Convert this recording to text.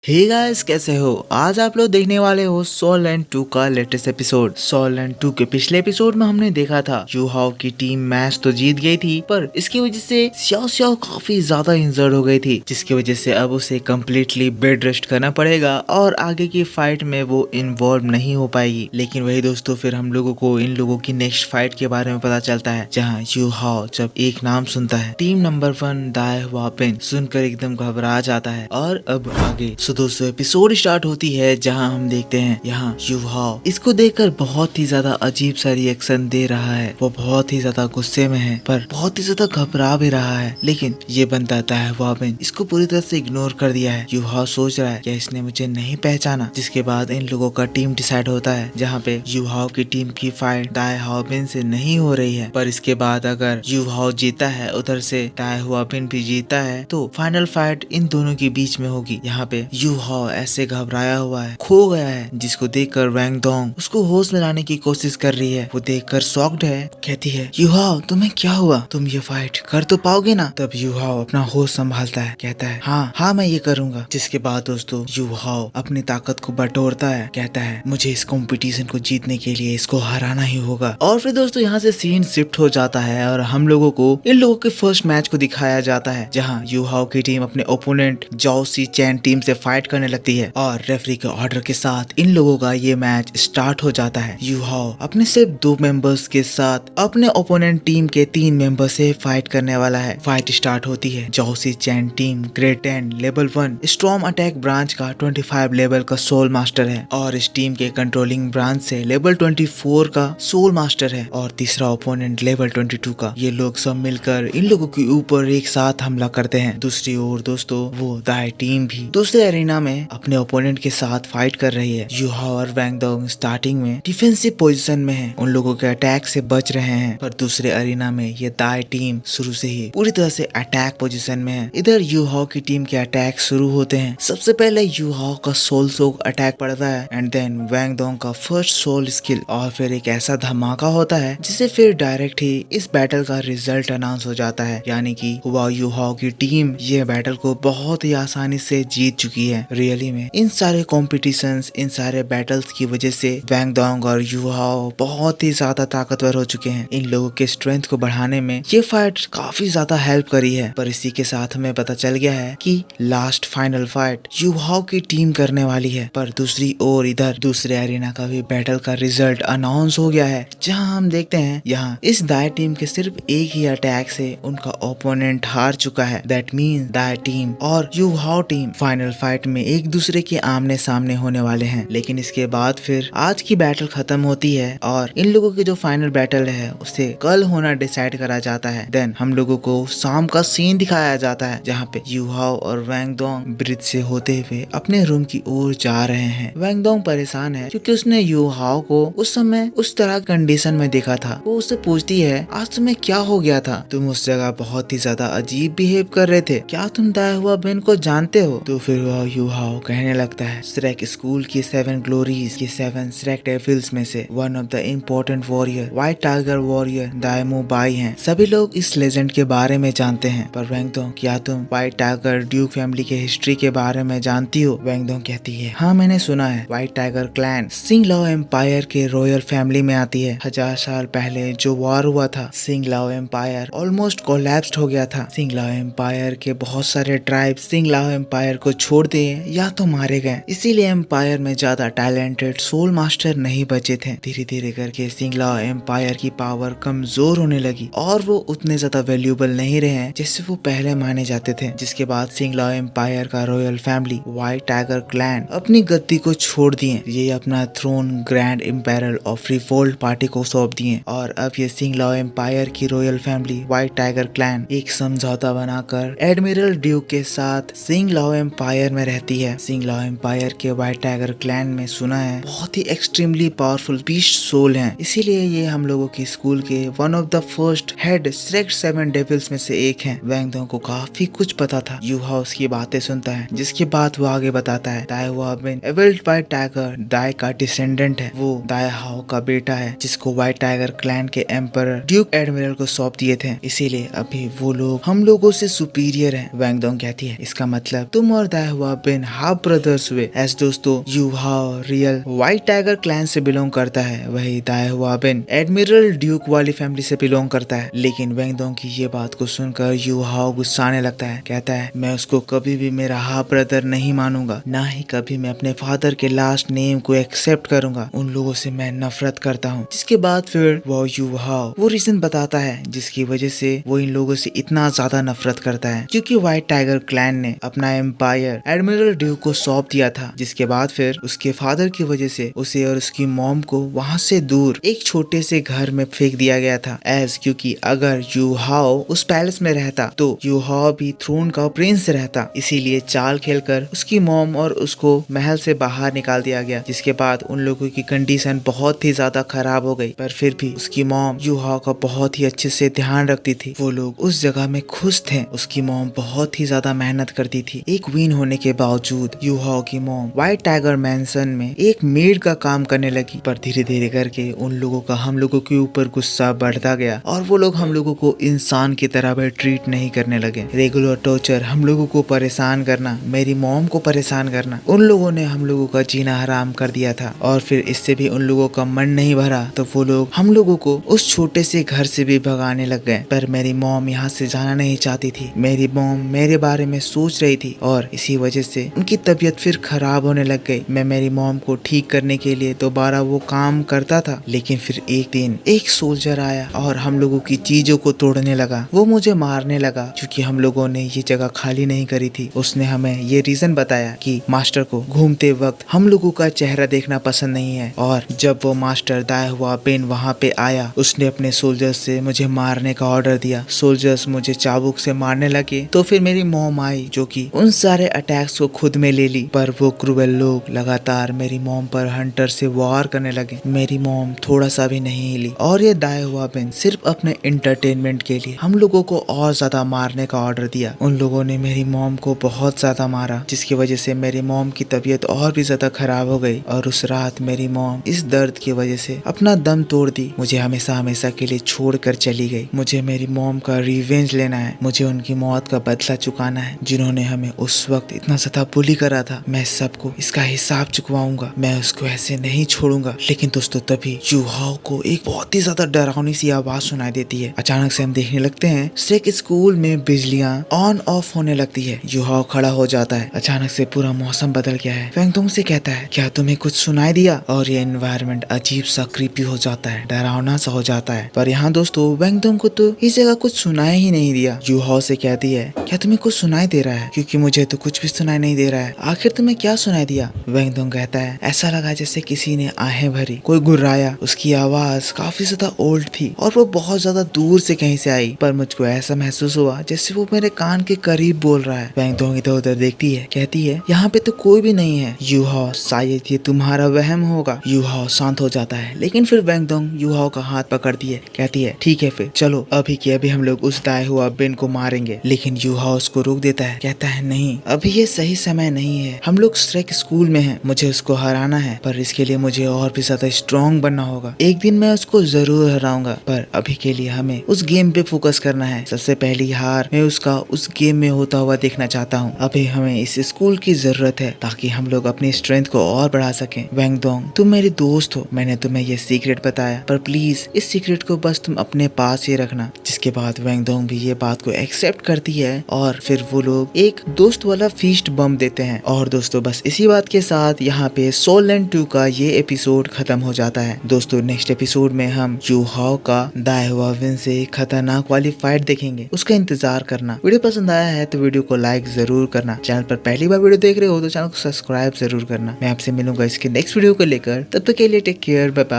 Hey guys, कैसे हो? आज आप लोग देखने वाले हो सोल एंड 2 का लेटेस्ट एपिसोड। सोल एंड 2 के पिछले एपिसोड में हमने देखा था यू हाओ की टीम मैच तो जीत गई थी, पर इसकी वजह से श्याओ श्याओ काफी ज्यादा इंजर्ड हो गई थी, जिसकी वजह से अब उसे कम्प्लीटली बेड रेस्ट करना पड़ेगा और आगे की फाइट में वो इन्वॉल्व नहीं हो पाएगी। लेकिन वही दोस्तों, फिर हम लोगों को इन लोगों की नेक्स्ट फाइट के बारे में पता चलता है, जहाँ यू हाओ जब एक नाम सुनता है, टीम नंबर 1 दाई हुआ पेन सुनकर एकदम घबरा जाता है। और अब आगे दोस्तों एपिसोड स्टार्ट होती है, जहां हम देखते हैं यहाँ यू हाओ इसको देखकर बहुत ही ज्यादा अजीब सा रिएक्शन दे रहा है। वो बहुत ही ज्यादा गुस्से में है, पर बहुत ही ज्यादा घबरा भी रहा है। लेकिन ये बंदा दाई हुआ पेन इसको पूरी तरह से इग्नोर कर दिया है। यू हाओ सोच रहा है क्या इसने मुझे नहीं पहचाना। जिसके बाद इन लोगों का टीम डिसाइड होता है, जहाँ पे यू हाओ की टीम की फाइट दाई हुआ पेन से नहीं हो रही है। पर इसके बाद अगर यू हाओ जीता है, उधर से दाई हुआ पेन भी जीता है, तो फाइनल फाइट इन दोनों के बीच में होगी। यहाँ पे यू हाओ ऐसे घबराया हुआ है, खो गया है, जिसको देखकर वैंग डोंग उसको होश में लाने की कोशिश कर रही है। वो देखकर शॉक्ड है, कहती है यू हाओ तुम्हें क्या हुआ, तुम ये फाइट कर तो पाओगे ना। तब यू हाओ अपना होश संभालता है, कहता है हाँ मैं ये करूंगा। जिसके बाद दोस्तों यू हाओ अपनी ताकत को बटोरता है, कहता है मुझे इस कंपटीशन को जीतने के लिए इसको हराना ही होगा। और फिर दोस्तों यहाँ से सीन शिफ्ट हो जाता है और हम लोगों को इन लोगों के फर्स्ट मैच को दिखाया जाता है, जहाँ यू हाओ की टीम अपने ओपोनेंट जाओ सी चैन टीम से फाइट करने लगती है और रेफरी के ऑर्डर के साथ इन लोगों का ये मैच स्टार्ट हो जाता है। यू हाओ अपने सिर्फ 2 मेंबर्स के साथ अपने ओपोनेंट टीम के 3 मेंबर से फाइट करने वाला है। फाइट स्टार्ट होती है। जॉसी चैन team grade 10 level 1 storm attack branch का 25 लेवल का सोल मास्टर है, और इस टीम के कंट्रोलिंग ब्रांच से लेवल 24 का सोल मास्टर है, और तीसरा ओपोनेंट लेवल 22 का। ये लोग सब मिलकर इन लोगों के ऊपर एक साथ हमला करते हैं। दूसरी ओर दोस्तों वो दाई टीम भी दूसरे एरिना में अपने ओपोनेंट के साथ फाइट कर रही है। यू हाओ और वैंग डोंग स्टार्टिंग में डिफेंसिव पोजीशन में है, उन लोगों के अटैक से बच रहे हैं। पर दूसरे एरिना में ये दाई टीम शुरू से ही पूरी तरह से अटैक पोजीशन में है। इधर यू हाओ की टीम के अटैक शुरू होते हैं। सबसे पहले यू हाओ का सोल सोक अटैक पड़ता है, एंड देन वैंग डोंग का फर्स्ट सोल स्किल, और फिर एक ऐसा धमाका होता है जिससे फिर डायरेक्ट ही इस बैटल का रिजल्ट अनाउंस हो जाता है, यानी कि यू हाओ की टीम ये बैटल को बहुत ही आसानी से जीत चुकी है। रियली में इन सारे कॉम्पिटिशन्स, इन सारे बैटल्स की वजह से वैंग डोंग और यू हाओ बहुत ही ज्यादा ताकतवर हो चुके हैं। इन लोगों के स्ट्रेंथ को बढ़ाने में ये फाइट काफी ज्यादा हेल्प करी है। पर इसी के साथ हमें पता चल गया है कि लास्ट फाइनल फाइट यू हाओ की टीम करने वाली है। पर दूसरी ओर इधर दूसरे एरिना का भी बैटल का रिजल्ट अनाउंस हो गया है, जहां हम देखते हैं यहाँ इस दाई टीम के सिर्फ एक ही अटैक से उनका ओपोनेंट हार चुका है। दैट मीन्स दाई टीम और यू हाओ टीम फाइनल फाइट में एक दूसरे के आमने सामने होने वाले हैं। लेकिन इसके बाद फिर आज की बैटल खत्म होती है और इन लोगों की जो फाइनल बैटल है उसे कल होना डिसाइड करा जाता है। देन हम लोगों को शाम का सीन दिखाया जाता है, जहाँ पे यू हाओ और वैंग डोंग ब्रिज से होते हुए अपने रूम की ओर जा रहे हैं। वैंग डोंग परेशान है क्योंकि उसने यू हाओ को उस समय उस तरह कंडीशन में देखा था। वो उससे पूछती है आज तुम्हें क्या हो गया था, तुम उस जगह बहुत ही ज्यादा अजीब बिहेव कर रहे थे, क्या तुम दाई हुआ बेन को जानते हो? तो फिर यू हाओ कहने लगता है श्रेक स्कूल की 7 ग्लोरीज की 7 श्रेक डेविल्स में से one of the important warrior white tiger warrior दाइमो बाई हैं। सभी लोग इस लेजेंड के बारे में जानते हैं। पर वैंग डोंग क्या तुम व्हाइट टाइगर ड्यूक फैमिली के हिस्ट्री के बारे में जानती हो? वैंग डोंग कहती है हाँ मैंने सुना है। व्हाइट टाइगर क्लैन सिंग लाओ एम्पायर के रॉयल फैमिली में आती है। 1000 साल पहले जो वॉर हुआ था, सिंग लाओ एम्पायर ऑलमोस्ट कोलैप्स्ड हो गया था। सिंग लाओ एम्पायर के बहुत सारे ट्राइब सिंग लाओ एम्पायर को छोड़ दिए या तो मारे गए, इसीलिए एम्पायर में ज्यादा टैलेंटेड सोल मास्टर नहीं बचे थे। धीरे धीरे करके सिंग लाओ एम्पायर की पावर कमजोर होने लगी और वो उतने ज्यादा वैल्यूएबल नहीं रहे हैं जैसे वो पहले माने जाते थे। जिसके बाद सिंग लाओ एम्पायर का royal family white tiger clan अपनी गद्दी को छोड़ दिए। ये अपना throne grand empire of revolt party को सौंप दिए, और अब ये सिंग लाओ एम्पायर की royal family white tiger clan एक समझौता बनाकर एडमिरल ड्यूक के साथ सिंग लाओ एम्पायर में रहती है। सिंग लाओ एम्पायर के व्हाइट टाइगर क्लैन में सुना है बहुत ही एक्सट्रीमली पावरफुल बीस्ट सोल हैं, इसीलिए ये हम लोगों की स्कूल के one of the first head श्रेक 7 डेविल्स में से एक हैं। वैंग डोंग को काफी कुछ पता था। यू हाओ उसकी बातें सुनता है, जिसके बाद वो आगे बताता है दाई हुआ बेन एविल्ड व्हाइट टाइगर दाई का डिसेंडेंट है। वो दाई हाओ का बेटा है, जिसको व्हाइट टाइगर क्लैन के एम्पर ड्यूक एडमिरल को सौंप दिए थे, इसीलिए अभी वो लोग हम लोगों से सुपीरियर हैं। वैंग डोंग कहती है इसका मतलब तुम और दाई हुआ हुआ बिन हाफ ब्रदर्स हुए। एस दोस्तों यू हाओ रियल व्हाइट टाइगर क्लैन से बिलोंग करता है, वही दाई हुआ बिन एडमिरल ड्यूक वाली फैमिली से बिलोंग करता है। लेकिन वेंगडोंग की ये बात को सुनकर यू हाओ गुस्साने लगता है। कहता है मैं उसको कभी भी मेरा हाफ ब्रदर नहीं मानूंगा, ना ही कभी मैं अपने फादर के लास्ट नेम को एक्सेप्ट करूंगा। उन लोगों से मैं नफरत करता हूँ। जिसके बाद फिर वो यू हाओ वो रीजन बताता है जिसकी वजह से वो इन लोगों से इतना ज्यादा नफरत करता है, क्योंकि व्हाइट टाइगर क्लैन ने अपना एम्पायर एडमिरल ड्यूक को सौंप दिया था। जिसके बाद फिर उसके फादर की वजह से उसे और उसकी मॉम को वहाँ से दूर एक छोटे से घर में फेंक दिया गया था। एज क्योंकि अगर यू हाओ उस पैलेस में रहता तो यू हाओ भी थ्रोन का प्रिंस रहता, इसीलिए चाल खेलकर उसकी मॉम और उसको महल से बाहर निकाल दिया गया। जिसके बाद उन लोगों की कंडीशन बहुत ही ज्यादा खराब हो गई, पर फिर भी उसकी मॉम यू हाओ का बहुत ही अच्छे से ध्यान रखती थी। वो लोग उस जगह में खुश थे। उसकी मॉम बहुत ही ज्यादा मेहनत करती थी। एक क्वीन होने के बावजूद यू हाओ की मॉम व्हाइट टाइगर मैंसन में एक मेड का काम करने लगी। पर धीरे धीरे करके उन लोगों का हम लोगों के ऊपर गुस्सा बढ़ता गया और वो लोग हम लोगों को इंसान की तरह भी ट्रीट नहीं करने लगे। रेगुलर टॉर्चर, हम लोगों को परेशान करना, मेरी मॉम को परेशान करना, उन लोगों ने हम लोगों का जीना हराम कर दिया था। और फिर इससे भी उन लोगों का मन नहीं भरा तो वो लोग हम लोगों को उस छोटे से घर से भी भगाने लग गए। पर मेरी मॉम यहाँ से जाना नहीं चाहती थी। मेरी मॉम मेरे बारे में सोच रही थी और इसी वजह से उनकी तबीयत फिर खराब होने लग गई। मैं मेरी मॉम को ठीक करने के लिए दोबारा वो काम करता था, लेकिन फिर एक दिन एक सोल्जर आया और हम लोगों की चीजों को तोड़ने लगा। वो मुझे मारने लगा क्योंकि हम लोगों ने ये जगह खाली नहीं करी थी। उसने हमें ये रीजन बताया कि मास्टर को घूमते वक्त हम लोगों का चेहरा देखना पसंद नहीं है। और जब वो मास्टर दाई हुआ बिन वहाँ पे आया, उसने अपने सोल्जर्स से मुझे मारने का ऑर्डर दिया। सोल्जर्स मुझे चाबुक से मारने लगे तो फिर मेरी मॉम आई जो कि उन सारे अटैक्स को खुद में ले ली। पर वो क्रूएल लोग लगातार मेरी मॉम पर हंटर से वार करने लगे। मेरी मॉम थोड़ा सा भी नहीं हिली और ये दाई हुआ बिन सिर्फ अपने एंटरटेनमेंट के लिए हम लोगों को और ज्यादा मारने का ऑर्डर दिया। उन लोगों ने मेरी मॉम को बहुत ज्यादा मारा, जिसकी वजह से मेरी मॉम की तबीयत और भी ज्यादा खराब हो गई। और उस रात मेरी मॉम इस दर्द की वजह से अपना दम तोड़ दी, मुझे हमेशा हमेशा के लिए छोड़कर चली गई। मुझे मेरी मॉम का रिवेंज लेना है, मुझे उनकी मौत का बदला चुकाना है जिन्होंने हमें उस वक्त इतना ज्यादा बुली करा था। मैं सबको इसका हिसाब चुकवाऊंगा, मैं उसको ऐसे नहीं छोड़ूंगा। लेकिन दोस्तों तभी यू हाओ को एक बहुत ही ज्यादा डरावनी सी आवाज सुनाई देती है। अचानक से हम देखने लगते हैं श्रेक स्कूल में बिजलियां ऑन ऑफ होने लगती है। यू हाओ खड़ा हो जाता है। अचानक से पूरा मौसम बदल गया है। वेंगडोंग से कहता है क्या तुम्हें कुछ सुनाई दिया? और ये एनवायरनमेंट अजीब सा क्रीपी हो जाता है, डरावना सा हो जाता है। पर यहाँ दोस्तों वेंगडोंग को तो इस जगह कुछ सुनाई ही नहीं दिया। यू हाओ से कहती है क्या तुम्हें कुछ सुनाई दे रहा है? क्योंकि मुझे तो कुछ भी सुनाई नहीं दे रहा है। आखिर तुम्हें क्या सुनाई दिया? वेंगडोंग कहता है ऐसा लगा जैसे किसी ने आहें भरी, कोई गुर्राया। उसकी आवाज काफी ज्यादा ओल्ड थी और वो बहुत ज्यादा दूर से कहीं से आई, पर मुझको ऐसा महसूस हुआ जैसे वो मेरे कान के करीब बोल रहा है। वेंगडोंग इधर उधर देखती है, कहती है यहाँ पे तो कोई भी नहीं है। यू हाओ शायद ये तुम्हारा वहम होगा। यू हाओ शांत हो जाता है, लेकिन फिर वेंगडोंग यू हाओ का हाथ पकड़ती है, कहती है ठीक है फिर चलो अभी के अभी हम लोग उस दाई हुआ बिन को मारेंगे। लेकिन यू हाओ उसको रोक देता है, कहता है नहीं अभी ये सही समय नहीं है, हम लोग श्रेक स्कूल में हैं, मुझे उसको हराना है, पर इसके लिए मुझे और भी ज्यादा स्ट्रॉन्ग बनना होगा। एक दिन मैं उसको जरूर हराऊंगा, पर अभी के लिए हमें उस गेम पे फोकस करना है। सबसे पहली हार मैं उसका उस गेम में होता हुआ देखना चाहता हूँ। अभी हमें इस स्कूल की जरूरत है ताकि हम लोग अपनी स्ट्रेंथ को और बढ़ा सकें। वेंगडोंग तुम मेरी दोस्त हो, मैंने तुम्हें ये सीक्रेट बताया, पर प्लीज इस सीक्रेट को बस तुम अपने पास ही रखना। जिसके बाद वेंगडोंग भी ये बात को एक्सेप्ट करती है और फिर वो लोग एक दोस्त वाला फीस्ट बम देते हैं। और दोस्तों बस इसी बात के साथ यहाँ पे सोल लैंड 2 का ये एपिसोड खत्म हो जाता है। दोस्तों नेक्स्ट एपिसोड में हम यू हाओ का दाई हुआ बिन से खतरनाक वाली फाइट देखेंगे, उसका इंतजार करना। वीडियो पसंद आया है तो वीडियो को लाइक जरूर करना। चैनल पर पहली बार वीडियो देख रहे हो तो चैनल को सब्सक्राइब जरूर करना। मैं आपसे मिलूंगा इसके नेक्स्ट वीडियो को लेकर, तब तक के लिए टेक केयर, बाय बाय।